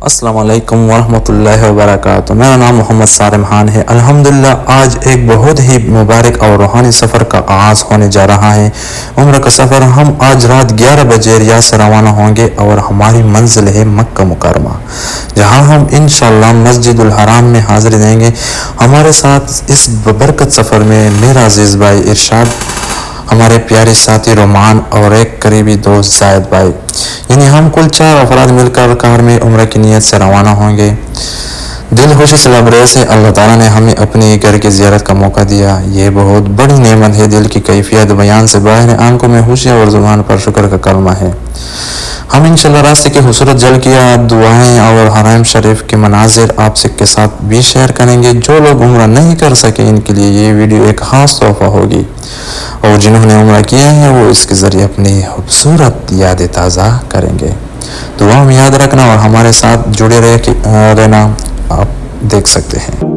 السلام علیکم ورحمۃ اللہ وبرکاتہ۔ میرا نام محمد سالم خان ہے۔ الحمدللہ آج ایک بہت ہی مبارک اور روحانی سفر کا آغاز ہونے جا رہا ہے۔ عمرہ کا سفر ہم آج رات 11 بجے ریاض سے روانہ ہوں گے اور ہماری منزل ہے مکہ مکرمہ، جہاں ہم انشاءاللہ مسجد الحرام میں حاضری دیں گے۔ ہمارے ساتھ اس ببرکت سفر میں میرا عزیز بھائی ارشاد، ہمارے پیارے ساتھی رومان اور ایک قریبی دوست زاہد بھائی، یعنی ہم کل 4 افراد مل کر کار میں عمرہ کی نیت سے روانہ ہوں گے۔ دل خوشی سے لبریز ہے۔ اللہ تعالیٰ نے ہمیں اپنے گھر کی زیارت کا موقع دیا، یہ بہت بڑی نعمت ہے۔ دل کی کیفیت بیان سے باہر ہے، آنکھوں میں خوشی اور زبان پر شکر کا کلمہ ہے۔ ہم انشاءاللہ راستے کی خوبصورت جھلکیاں، دعائیں اور حرم شریف کے مناظر آپ سب کے ساتھ بھی شیئر کریں گے۔ جو لوگ عمرہ نہیں کر سکے ان کے لیے یہ ویڈیو ایک خاص تحفہ ہوگی، اور جنہوں نے عمرہ کیا ہے وہ اس کے ذریعے اپنی خوبصورت یادیں تازہ کریں گے۔ دعا میں یاد رکھنا اور ہمارے ساتھ جڑے رہنا آپ دیکھ سکتے ہیں۔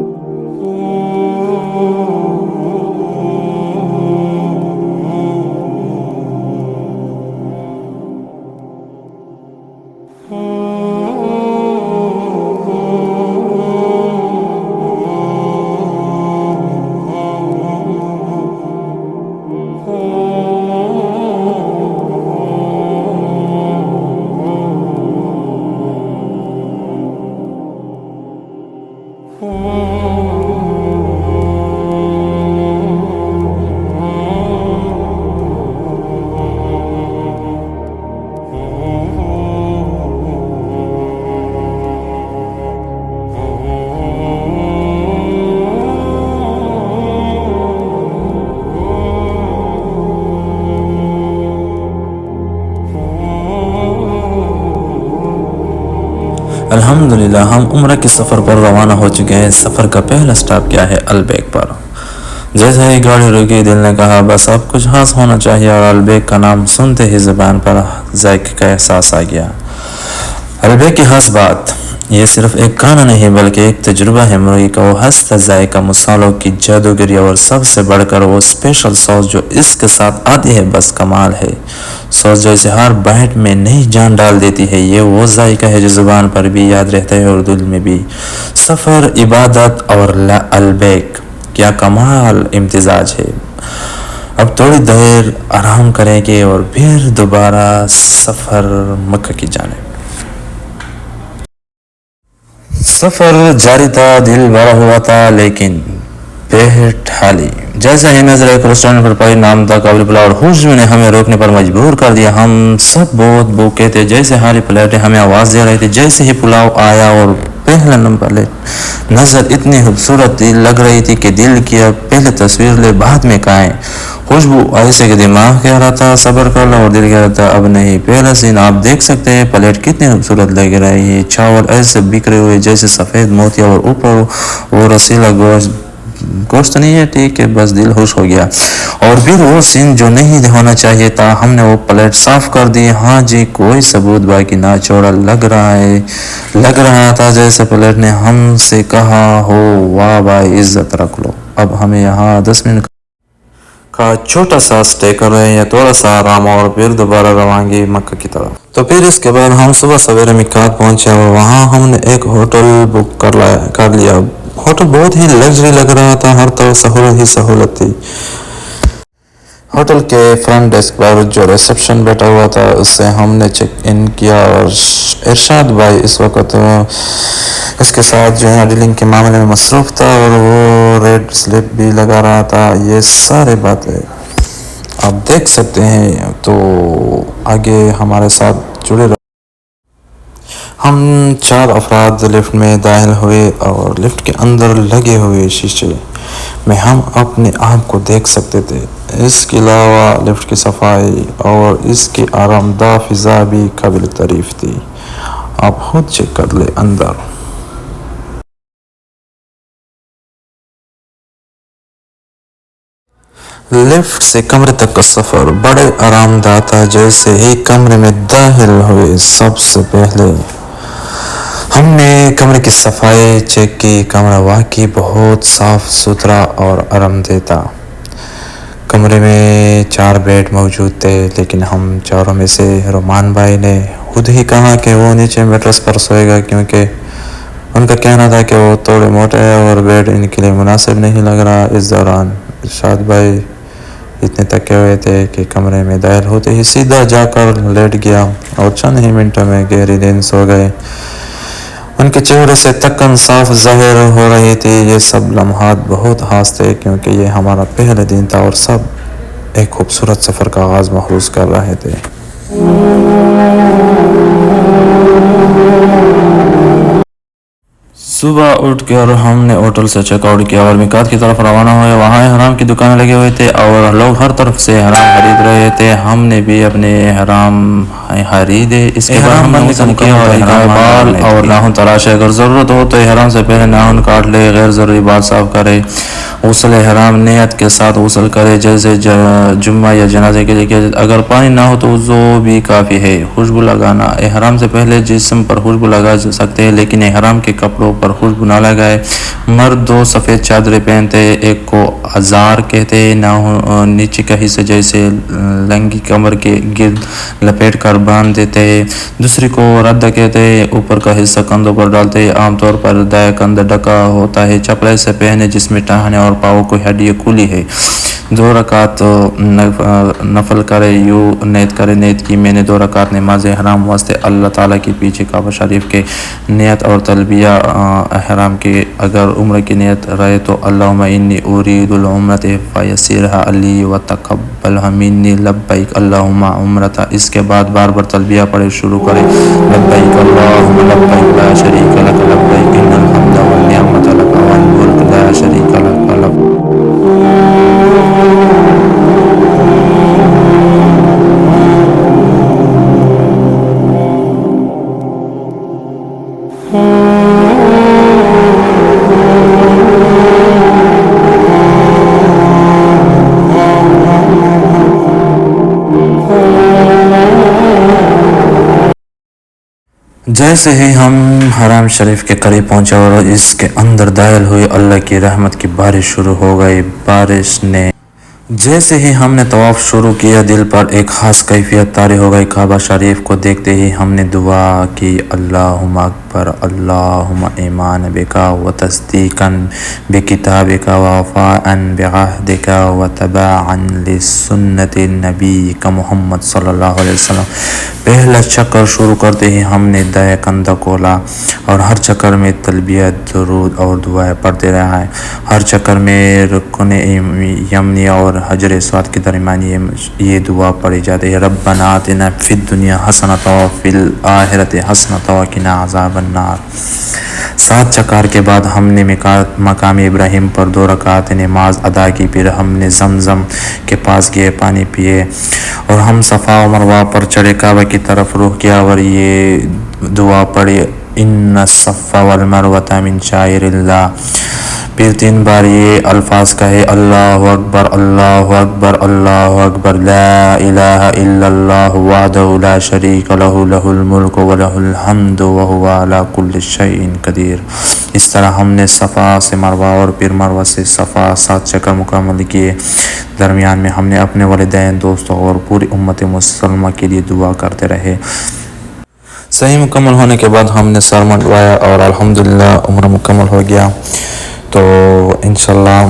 الحمدللہ ہم عمرہ کے سفر پر روانہ ہو چکے ہیں۔ سفر کا پہلا سٹاپ کیا ہے؟ البیک پر۔ جیسے ہی گاڑی رکی دل نے کہا بس اب کچھ خاص ہونا چاہیے، اور البیک کا نام سنتے ہی زبان پر ذائقے کا احساس آ گیا۔ البیک کی خاص بات یہ صرف ایک کھانا نہیں بلکہ ایک تجربہ ہے۔ مرغی کا وہ ہنستا ذائقہ، مصالحوں کی جادوگری اور سب سے بڑھ کر وہ اسپیشل سوس جو اس کے ساتھ آتی ہے، بس کمال ہے۔ سوس جیسے ہر بائٹ میں نئی جان ڈال دیتی ہے۔ یہ وہ ذائقہ ہے جو زبان پر بھی یاد رہتا ہے اور دل میں بھی۔ سفر، عبادت اور البیک، کیا کمال امتزاج ہے۔ اب تھوڑی دیر آرام کریں گے اور پھر دوبارہ سفر مکہ کی جانب۔ سفر جاری تھا، دل بھرا ہوا تھا لیکن پیٹ خالی۔ جیسے ہی نظر ایک ریسٹورنٹ پر پڑی، نام تھا قابل پلاؤ، اور خوشبو نے ہمیں روکنے پر مجبور کر دیا۔ ہم سب بہت بھوکے تھے۔ جیسے خالی پلیٹیں ہمیں آواز دے رہی تھی، جیسے ہی پلاؤ آیا اور پہلا نمبر نظر اتنی خوبصورت لگ رہی تھی کہ دل کیا پہلے تصویر لے بعد میں کھائیں۔ خوشبو ایسے کہ دماغ کہہ رہا تھا صبر کر لو، اور دل کہہ رہا تھا اب نہیں۔ پہلا سین آپ دیکھ سکتے ہیں، پلیٹ کتنی خوبصورت لگ رہی ہے۔ چاول ایسے بکھرے ہوئے جیسے سفید موتیا، اور اوپر وہ رسیلا گوشت نہیں ہے، ٹھیک ہے، بس دل خوش ہو گیا۔ اور پھر وہ سین جو نہیں ہونا چاہیے تھا، ہم نے وہ پلیٹ صاف کر دی۔ ہاں جی، کوئی ثبوت باقی نہ چھوڑا۔ لگ رہا تھا جیسے پلیٹ نے ہم سے کہا ہو واہ بھائی عزت رکھ لو، اب ہمیں یہاں 10 منٹ کا چھوٹا سا اسٹے کر رہے ہیں، یا تھوڑا سا آرام، اور پھر دوبارہ روانگی مکہ کی طرف۔ تو پھر اس کے بعد ہم صبح سویرے میقات پہنچے، اور وہاں ہم نے ایک ہوٹل بک کر لیا۔ ہوٹل بہت ہی لگژری لگ رہا تھا، ہر طرف سہولت ہی سہولت تھی۔ ہوٹل کے فرنٹ ڈیسک پر جو ریسپشن بیٹھا ہوا تھا اس سے ہم نے چیک ان کیا، اور ارشاد بھائی اس وقت اس کے ساتھ جو ہے ڈیلنگ کے معاملے میں مصروف تھا، اور وہ ریڈ سلپ بھی لگا رہا تھا۔ یہ سارے باتیں آپ دیکھ سکتے ہیں، تو آگے ہمارے ساتھ جڑے رہے۔ ہم 4 افراد لفٹ میں داخل ہوئے، اور لفٹ کے اندر لگے ہوئے شیشے میں ہم اپنے آپ کو دیکھ سکتے تھے۔ اس کے علاوہ لفٹ کی صفائی اور اس کی آرام دہ فضا بھی قابل تعریف تھی۔ آپ خود چیک کر لیں اندر۔ لفٹ سے کمرے تک کا سفر بڑے آرام دہ تھا۔ جیسے ہی کمرے میں داخل ہوئے، سب سے پہلے ہم نے کمرے کی صفائی چیک کی۔ کمرہ واقعی بہت صاف ستھرا اور آرام دہ تھا۔ کمرے میں 4 بیڈ موجود تھے، لیکن ہم چاروں میں سے رومان بھائی نے خود ہی کہا کہ وہ نیچے میٹرس پر سوئے گا، کیونکہ ان کا کہنا تھا کہ وہ تھوڑے موٹے ہیں اور بیڈ ان کے لیے مناسب نہیں لگ رہا۔ اس دوران ارشاد بھائی اتنے تھکے ہوئے تھے کہ کمرے میں داخل ہوتے ہی سیدھا جا کر لیٹ گیا اور چند ہی منٹوں میں گہری نیند سو گئے۔ ان کے چہرے سے تکن صاف ظاہر ہو رہی تھی۔ یہ سب لمحات بہت خاص تھے کیونکہ یہ ہمارا پہلا دن تھا اور سب ایک خوبصورت سفر کا آغاز محسوس کر رہے تھے۔ صبح اٹھ کر ہم نے ہوٹل سے چیک آؤٹ کیا اور میقات کی طرف روانہ ہوئے۔ وہاں احرام کی دکانیں لگے ہوئے تھے اور لوگ ہر طرف سے احرام خرید رہے تھے۔ ہم نے بھی اپنے احرام خریدے۔ اس کے بعد ہم نے غسل کیا اور بال اور ناخن تراشے۔ اگر ضرورت ہو تو احرام سے پہلے ناخن کاٹ لے، غیر ضروری بال صاف کرے۔ غسل احرام نیت کے ساتھ غسل کرے، جیسے جمعہ یا جنازے کے لیے۔ اگر پانی نہ ہو تو وضو بھی کافی ہے۔ خوشبو لگانا، احرام سے پہلے جسم پر خوشبو لگا سکتے ہیں لیکن احرام کے کپڑوں پر خوشبو نہ لگائے۔ مرد 2 سفید چادریں پہنتے، ایک کو ازار کہتے ہیں، نیچے کا حصہ جیسے لنگی کمر کے گرد لپیٹ کر باندھ دیتے ہیں، دوسری کو رد کہتے ہیں، اوپر کا حصہ کندھوں پر ڈالتے ہیں، عام طور پر دائیں کندھا ڈھکا ہوتا ہے۔ چپڑے سے پہنے جس میں ٹہنے اور پاؤں کی ہڈیاں کھلی ہے۔ 2 رکعت نفل کرے، یوں نیت کرے، نیت کی میں نے 2 رکعت نماز احرام واسطے اللہ تعالیٰ کے پیچھے کعبہ شریف کے نیت اور تلبیہ احرام کی۔ اگر عمرہ کی نیت رہے تو اللہم انی ارید العمرۃ فیسرھا لی وتقبلھا منی لبیک اللہم عمرۃ۔ اس کے بعد بار بار تلبیہ پڑھے شروع کرے، لبیک اللہم لبیک لا شریک لک لبیک ان الحمد والنعمۃ لک والملک لا شریک لک۔ جیسے ہی ہم حرم شریف کے قریب پہنچے اور اس کے اندر داخل ہوئے، اللہ کی رحمت کی بارش شروع ہو گئی۔ بارش نے جیسے ہی ہم نے طواف شروع کیا، دل پر ایک خاص کیفیت طاری ہو گئی۔ کعبہ شریف کو دیکھتے ہی ہم نے دعا کی، اللہم اکبر، اللہم ایمان بکا و تصدیقاً بکتابک و وفاءً بعہدک و تباعاً لسنت نبیک محمد صلی اللہ علیہ وسلم۔ پہلا چکر شروع کرتے ہی ہم نے دائیں کندھا کھولا اور ہر چکر میں تلبیہ، درود اور دعائیں پڑھتے رہے۔ ہر چکر میں رکن یمنی اور حجر اسود کے درمیان یہ دعا پڑھی جاتی ہے، ربنا آتنا فی الدنیا حسنۃ وفی الآخرۃ حسنۃ وقنا عذاب النار۔ 7 چکر کے بعد ہم نے مقام ابراہیم پر 2 رکعت نماز ادا کی، پھر ہم نے زمزم کے پاس گئے، پانی پیے اور ہم صفا و مروہ پر چڑھے، کعبہ کی طرف رخ کیا اور یہ دعا پڑھی، ان الصفا والمروۃ من شعائر اللہ۔ پھر 3 بار یہ الفاظ کہے، اللہ اکبر، اللہ اکبر، اللہ اکبر، لا الہ الا اللہ وحدہ لا شریک لہ، لہ الملک و لہ الحمد وہو علی کل شیء قدیر۔ اس طرح ہم نے صفا سے مروہ اور پھر مروہ سے صفا 7 چکر مکمل کیے۔ درمیان میں ہم نے اپنے والدین، دوستوں اور پوری امت مسلمہ کے لیے دعا کرتے رہے۔ صحیح مکمل ہونے کے بعد ہم نے سر منڈوایا اور الحمدللہ عمرہ مکمل ہو گیا۔ تو انشاءاللہ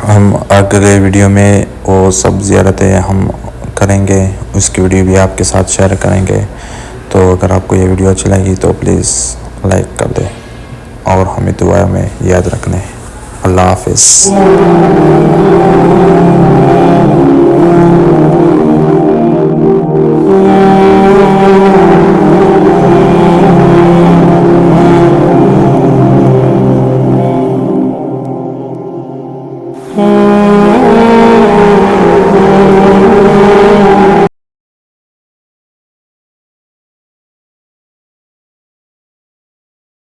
ہم اگلے ویڈیو میں وہ سب زیارتیں ہم کریں گے، اس کی ویڈیو بھی آپ کے ساتھ شیئر کریں گے۔ تو اگر آپ کو یہ ویڈیو اچھی لگی تو پلیز لائک کر دیں اور ہمیں دعا میں یاد رکھنا ہے۔ اللہ حافظ۔